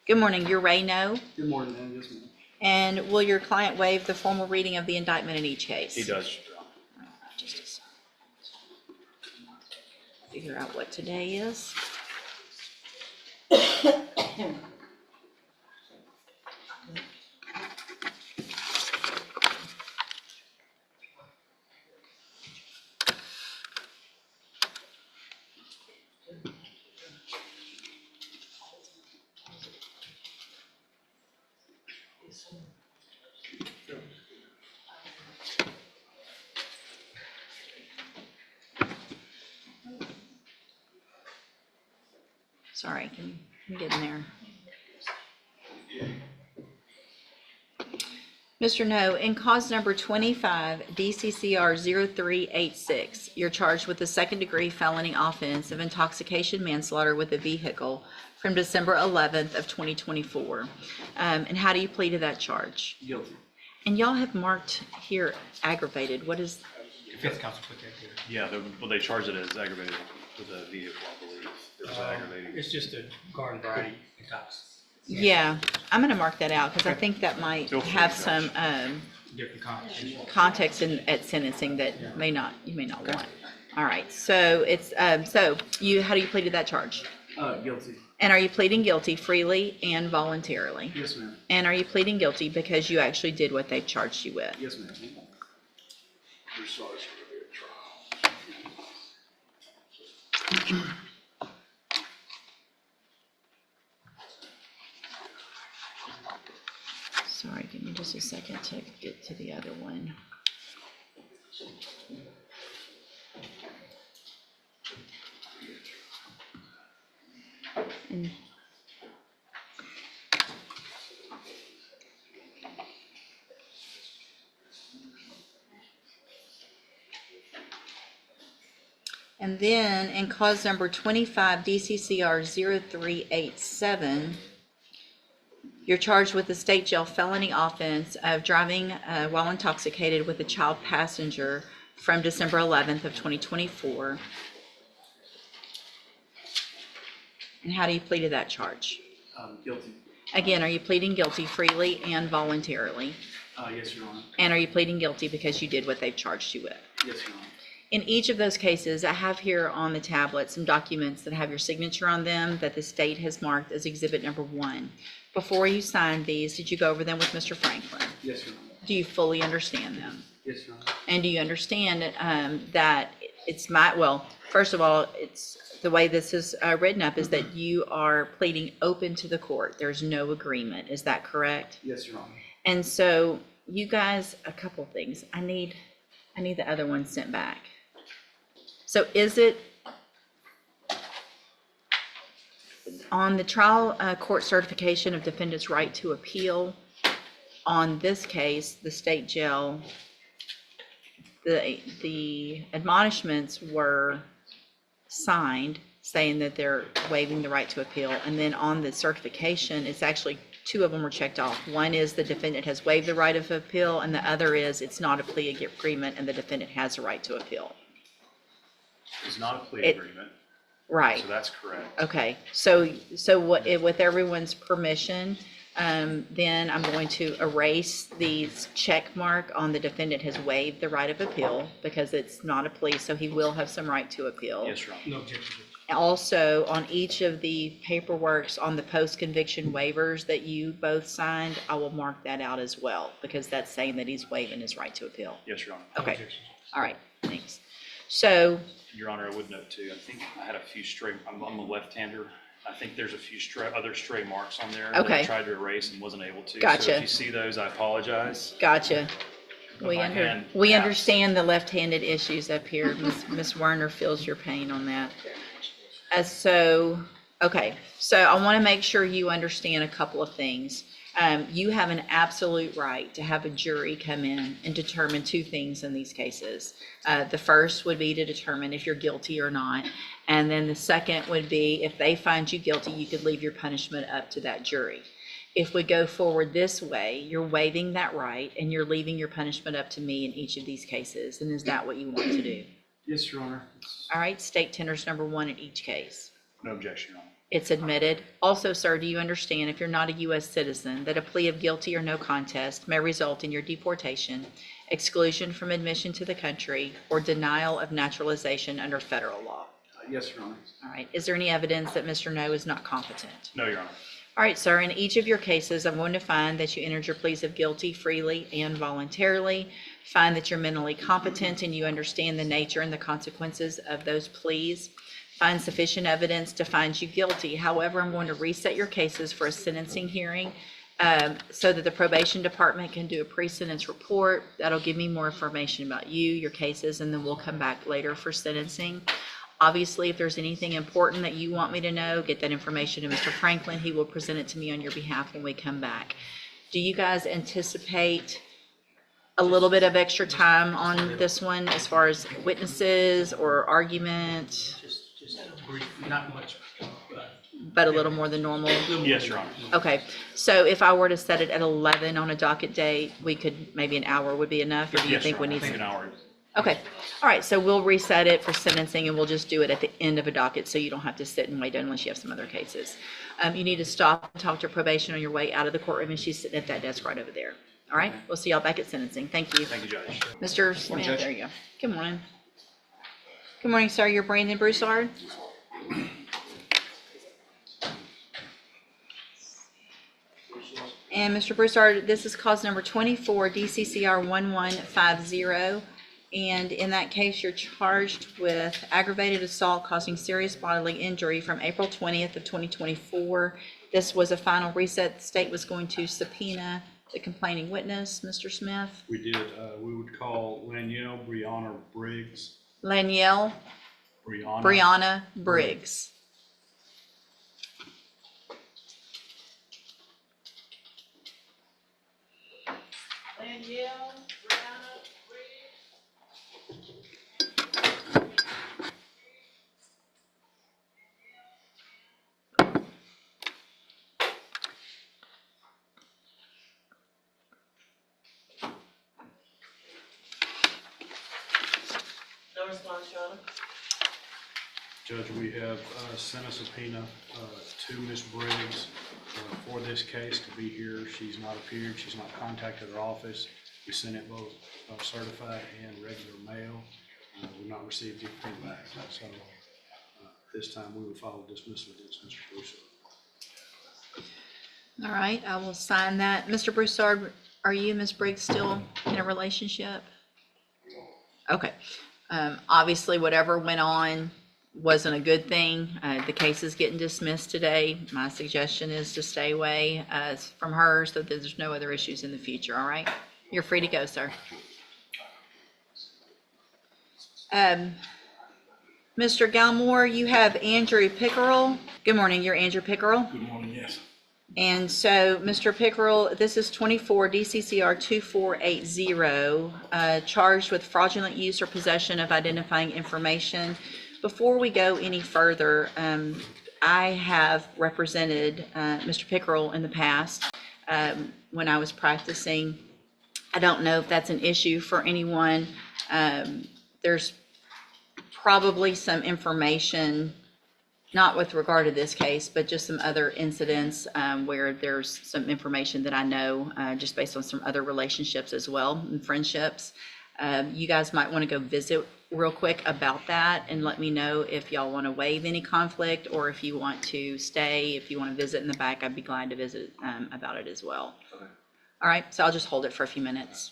Good morning. You're Ray No. Good morning, ma'am. Yes, ma'am. And will your client waive the formal reading of the indictment in each case? He does, Your Honor. Just a second. Figure out what today is. Sorry, can you get in there? Mr. No, in cause number 25 DCCR 0386, you're charged with the second-degree felony offense of intoxication manslaughter with a vehicle from December 11th of 2024. And how do you plead to that charge? Guilty. And y'all have marked here aggravated. What is? Defense counsel put that here. Yeah, well, they charged it as aggravated with a vehicle, I believe. It was aggravating. It's just a garden variety intox. Yeah, I'm going to mark that out because I think that might Feel free, have Judge. some Different connotation. context at sentencing that you may not want. All right, so it's so how do you plead to that charge? Guilty. And are you pleading guilty freely and voluntarily? Yes, ma'am. And are you pleading guilty because you actually did what they've charged you with? Yes, ma'am. Your size for a trial. Sorry, give me just a second to get to the other one. And And then in cause number 25 DCCR 0387, you're charged with the state jail felony offense of driving while intoxicated with a child passenger from December 11th of 2024. And how do you plead to that charge? Guilty. Again, are you pleading guilty freely and voluntarily? Yes, Your Honor. And are you pleading guilty because you did what they've charged you with? Yes, Your Honor. In each of those cases, I have here on the tablet some documents that have your signature on them that the state has marked as exhibit number 1. Before you signed these, did you go over them with Mr. Franklin? Yes, Your Honor. Do you fully understand them? Yes, Your Honor. And do you understand that it's first of all, it's the way this is written up is that you are pleading open to the court. There's no agreement. Is that correct? Yes, Your Honor. And so you guys, a couple things. I need the other one sent back. So is it on the trial court certification of defendant's right to appeal? On this case, the state jail, the admonishments were signed saying that they're waiving the right to appeal. And then on the certification, it's actually 2 of them were checked off. One is the defendant has waived the right of appeal, and the other is it's not a plea agreement and the defendant has a right to appeal. It's not a plea agreement, Right. so that's correct. Okay. So what, with everyone's permission, then I'm going to erase the check mark on the defendant has waived the right of appeal because it's not a plea, so he will have some right to appeal. Yes, Your Honor. No objection. Also, on each of the paperworks on the post-conviction waivers that you both signed, I will mark that out as well because that's saying that he's waiving his right to appeal. Yes, Your Honor. No Okay. objection. All right, thanks. So, Your Honor, I would note too, I think I had a few stray, I'm a left-hander. I think there's a few other stray marks on there that Okay. I tried to erase and wasn't able to. So Gotcha. if you see those, I apologize. gotcha. We My hand we taps. understand the left-handed issues up here. Ms. Werner feels your pain on that. Okay, so I want to make sure you understand a couple of things. You have an absolute right to have a jury come in and determine 2 things in these cases. The first would be to determine if you're guilty or not. And then the second would be if they find you guilty, you could leave your punishment up to that jury. If we go forward this way, you're waiving that right and you're leaving your punishment up to me in each of these cases. And is that what you want to do? Yes, Your Honor. All right, state tenders number 1 in each case. No objection, Your Honor. It's admitted. Also, sir, do you understand, if you're not a U.S. citizen, that a plea of guilty or no contest may result in your deportation, exclusion from admission to the country, or denial of naturalization under federal law? Yes, Your Honor. All right. Is there any evidence that Mr. No is not competent? No, Your Honor. All right, sir, in each of your cases, I'm going to find that you entered your pleas of guilty freely and voluntarily, find that you're mentally competent and you understand the nature and the consequences of those pleas, find sufficient evidence to find you guilty. However, I'm going to reset your cases for a sentencing hearing so that the probation department can do a pre-sentence report. That'll give me more information about you, your cases, and then we'll come back later for sentencing. Obviously, if there's anything important that you want me to know, get that information to Mr. Franklin. He will present it to me on your behalf when we come back. Do you guys anticipate a little bit of extra time on this one as far as witnesses or argument, Just brief, not much. but a little more than normal? Yes, Your Honor. Okay, so if I were to set it at 11 on a docket date, we could, maybe an hour would be enough, or do you Yes, think Your we Honor. I need think some? an hour. Okay, all right, so we'll reset it for sentencing and we'll just do it at the end of a docket so you don't have to sit and wait unless you have some other cases. You need to stop and talk to probation on your way out of the courtroom, and she's sitting at that desk right over there. All right, we'll see y'all back at sentencing. Thank you. Thank you, Judge. Mr. Smith, there you go. Good morning. Good morning, sir. You're Brandon Broussard? And Mr. Broussard, this is cause number 24 DCCR 1150. And in that case, you're charged with aggravated assault causing serious bodily injury from April 20th of 2024. This was a final reset. The state was going to subpoena the complaining witness, Mr. Smith. We did, we would call Lanielle Brianna Briggs. Lanielle Brianna Briggs. No response, Your Honor. Judge, we have sent a subpoena to Ms. Briggs for this case to be here. She's not appeared, she's not contacted our office. We sent it both certified and regular mail. We've not received anything back. So this time we will file dismissal against Mr. Broussard. All right, I will sign that. Mr. Broussard, are you and Ms. Briggs still in a relationship? Okay. Obviously, whatever went on wasn't a good thing. The case is getting dismissed today. My suggestion is to stay away from her so that there's no other issues in the future, all right? You're free to go, sir. Mr. Galmore, you have Andrew Pickerel. Good morning, you're Andrew Pickerel. Good morning, yes. And so, Mr. Pickerel, this is 24 DCCR 2480, charged with fraudulent use or possession of identifying information. Before we go any further, I have represented Mr. Pickerel in the past when I was practicing. I don't know if that's an issue for anyone. There's probably some information, not with regard to this case, but just some other incidents where there's some information that I know just based on some other relationships as well and friendships. You guys might want to go visit real quick about that and let me know if y'all want to waive any conflict or if you want to stay. If you want to visit in the back, I'd be glad to visit about it as well. Okay. All right, so I'll just hold it for a few minutes.